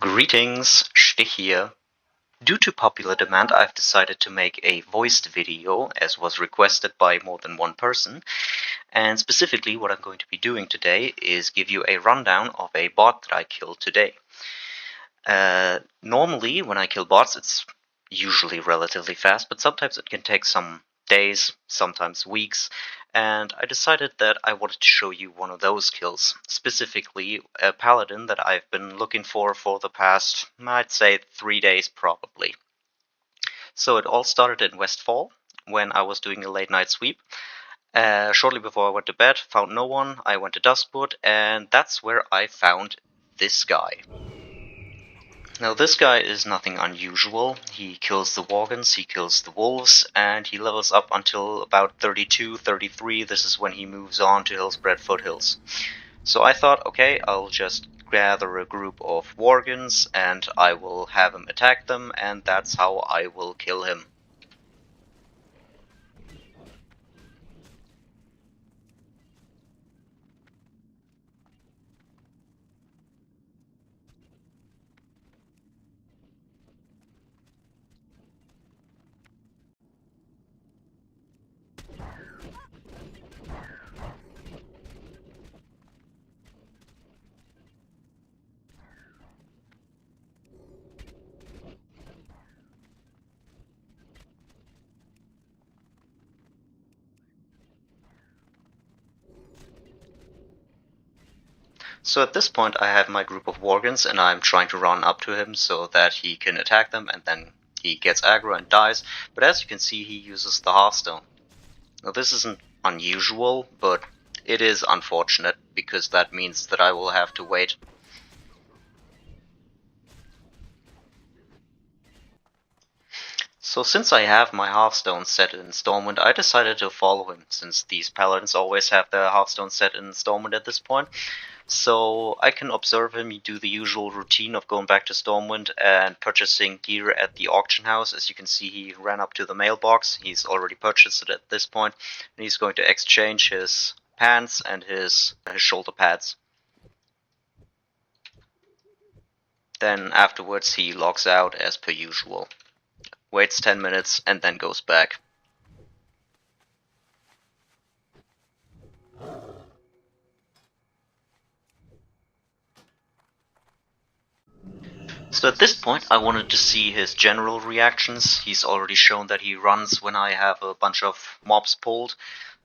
Greetings, Stich here. Due to popular demand, I've decided to make a voiced video, as was requested by more than one person. And specifically, what I'm going to be doing today is give you a rundown of a bot that I killed today. Normally, when I kill bots, it's usually relatively fast, but sometimes it can take some days, sometimes weeks, and I decided that I wanted to show you one of those kills, specifically a Paladin that I've been looking for the past, I'd say, 3 days probably. So it all started in Westfall, when I was doing a late night sweep. Shortly before I went to bed, found no one, I went to Duskwood, and that's where I found this guy. Now this guy is nothing unusual. He kills the Worgens, he kills the wolves, and he levels up until about 32, 33. This is when he moves on to Hillspread Foothills. So I thought, okay, I'll just gather a group of Worgens and I will have him attack them, and that's how I will kill him. So at this point I have my group of Worgens and I'm trying to run up to him so that he can attack them, and then he gets aggro and dies, but as you can see he uses the Hearthstone. Now this isn't unusual, but it is unfortunate because that means that I will have to wait. So since I have my Hearthstone set in Stormwind, I decided to follow him, since these Paladins always have their Hearthstone set in Stormwind at this point. So I can observe him do the usual routine of going back to Stormwind and purchasing gear at the auction house. As you can see, he ran up to the mailbox. He's already purchased it at this point, and he's going to exchange his pants and his shoulder pads. Then afterwards he logs out as per usual, waits 10 minutes and then goes back. So at this point I wanted to see his general reactions. He's already shown that he runs when I have a bunch of mobs pulled.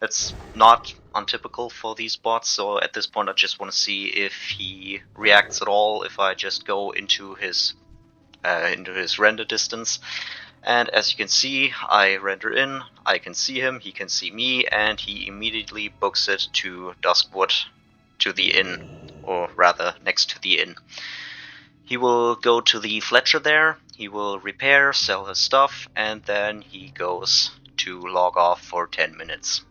That's not untypical for these bots, so at this point I just want to see if he reacts at all if I just go into his render distance. And as you can see, I render in, I can see him, he can see me, and he immediately books it to Duskwood, to the inn, or rather next to the inn. He will go to the Fletcher there, he will repair, sell his stuff, and then he goes to log off for 10 minutes.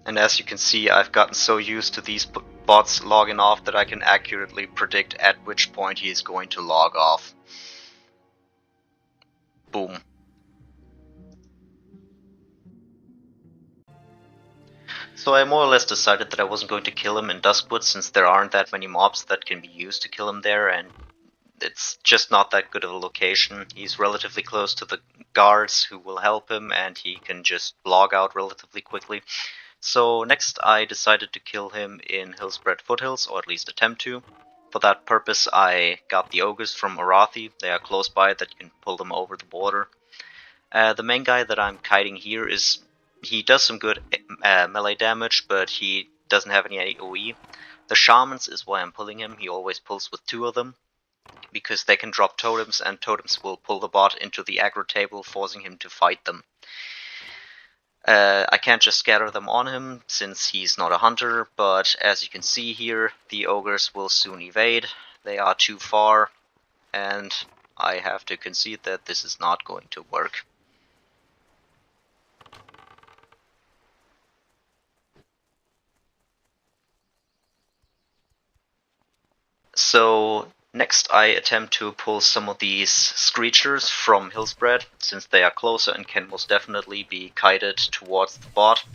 And as you can see, I've gotten so used to these bots logging off that I can accurately predict at which point he is going to log off. Boom. So I more or less decided that I wasn't going to kill him in Duskwood, since there aren't that many mobs that can be used to kill him there, and it's just not that good of a location. He's relatively close to the guards who will help him, and he can just log out relatively quickly. So next I decided to kill him in Hillspread Foothills, or at least attempt to. For that purpose I got the ogres from Arathi. They are close by that you can pull them over the border. The main guy that I'm kiting here he does some good melee damage, but he doesn't have any AoE. The shamans is why I'm pulling him. He always pulls with 2 of them, because they can drop totems, and totems will pull the bot into the aggro table, forcing him to fight them. I can't just scatter them on him, since he's not a hunter, but as you can see here, the ogres will soon evade. They are too far, and I have to concede that this is not going to work. So next I attempt to pull some of these screechers from Hillspread, since they are closer and can most definitely be kited towards the bot.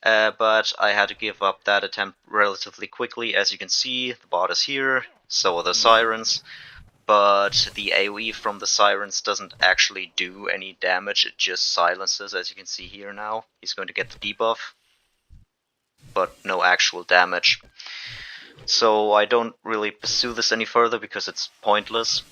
But I had to give up that attempt relatively quickly. As you can see, the bot is here, so are the sirens, but the AoE from the sirens doesn't actually do any damage, it just silences, as you can see here now. He's going to get the debuff, but no actual damage. So I don't really pursue this any further because it's pointless.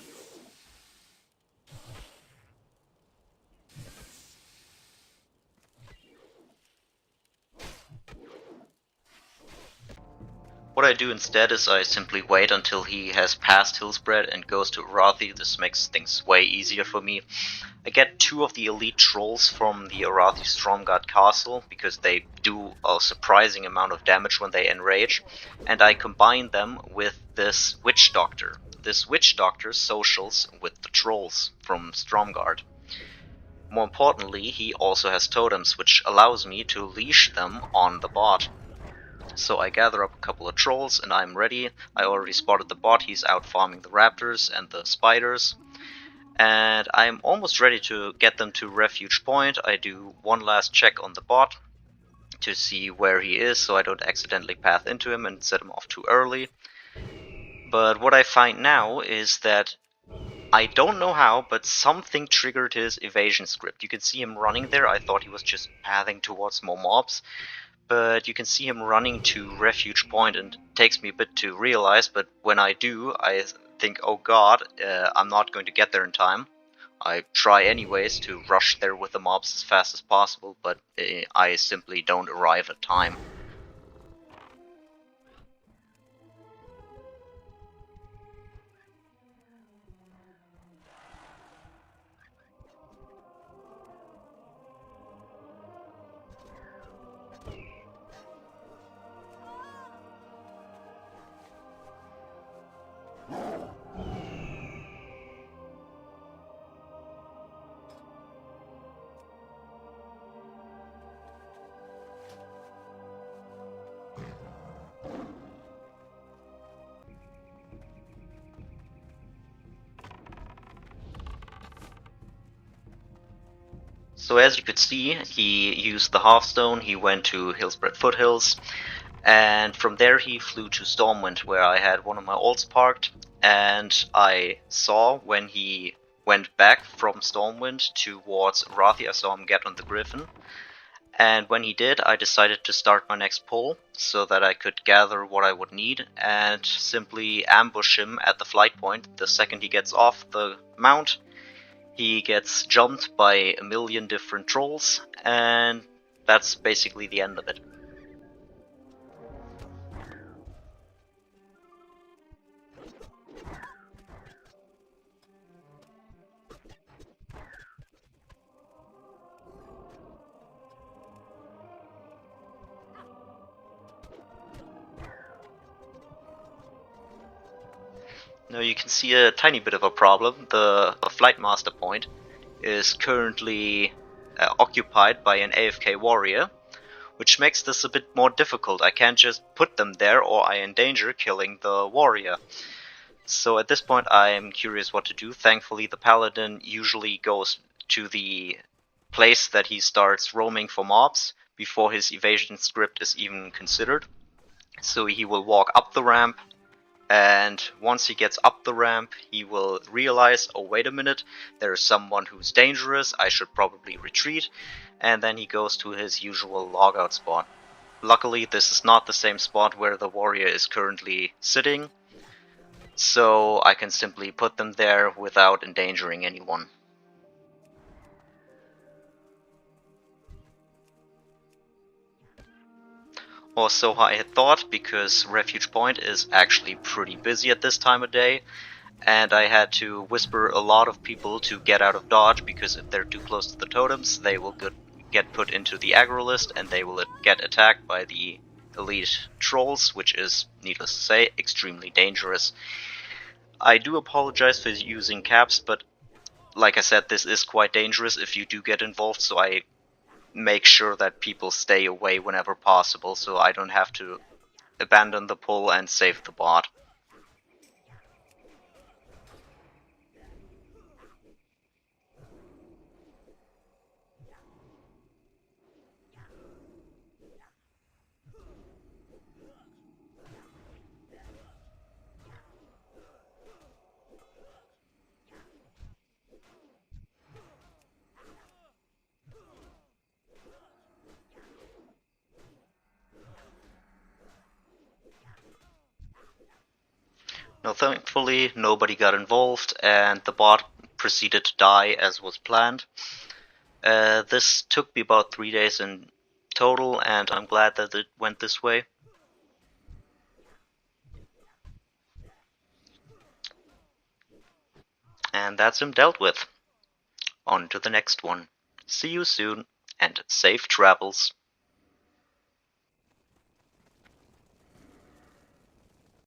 What I do instead is I simply wait until he has passed Hillspread and goes to Arathi. This makes things way easier for me. I get 2 of the elite trolls from the Arathi Stromgarde castle because they do a surprising amount of damage when they enrage, and I combine them with this witch doctor. This witch doctor socials with the trolls from Stromgarde. More importantly, he also has totems, which allows me to leash them on the bot. So I gather up a couple of trolls and I'm ready. I already spotted the bot, he's out farming the raptors and the spiders. And I'm almost ready to get them to Refuge Point. I do one last check on the bot to see where he is so I don't accidentally path into him and set him off too early. But what I find now is that I don't know how, but something triggered his evasion script. You can see him running there. I thought he was just pathing towards more mobs, but you can see him running to Refuge Point, and it takes me a bit to realize, but when I do, I think, oh god, I'm not going to get there in time. I try anyways to rush there with the mobs as fast as possible, but I simply don't arrive at time. So as you could see, he used the Hearthstone, he went to Hillspread Foothills, and from there he flew to Stormwind, where I had one of my ults parked, and I saw when he went back from Stormwind towards Arathi, I saw him get on the Griffin, and when he did, I decided to start my next pull, so that I could gather what I would need, and simply ambush him at the flight point. The second he gets off the mount, he gets jumped by a million different trolls, and that's basically the end of it. Now you can see a tiny bit of a problem. The flight master point is currently occupied by an AFK warrior, which makes this a bit more difficult. I can't just put them there or I endanger killing the warrior. So at this point I'm curious what to do. Thankfully the Paladin usually goes to the place that he starts roaming for mobs before his evasion script is even considered. So he will walk up the ramp, and once he gets up the ramp, he will realize, oh wait a minute, there is someone who's dangerous, I should probably retreat, and then he goes to his usual logout spot. Luckily, this is not the same spot where the warrior is currently sitting, so I can simply put them there without endangering anyone. Or so I had thought, because Refuge Point is actually pretty busy at this time of day, and I had to whisper a lot of people to get out of dodge, because if they're too close to the totems, they will get put into the aggro list, and they will get attacked by the elite trolls, which is, needless to say, extremely dangerous. I do apologize for using caps, but like I said, this is quite dangerous if you do get involved, so I make sure that people stay away whenever possible, so I don't have to abandon the pull and save the bot. Now, thankfully, nobody got involved, and the bot proceeded to die as was planned. This took me about 3 days in total, and I'm glad that it went this way. And that's him dealt with. On to the next one. See you soon, and safe travels.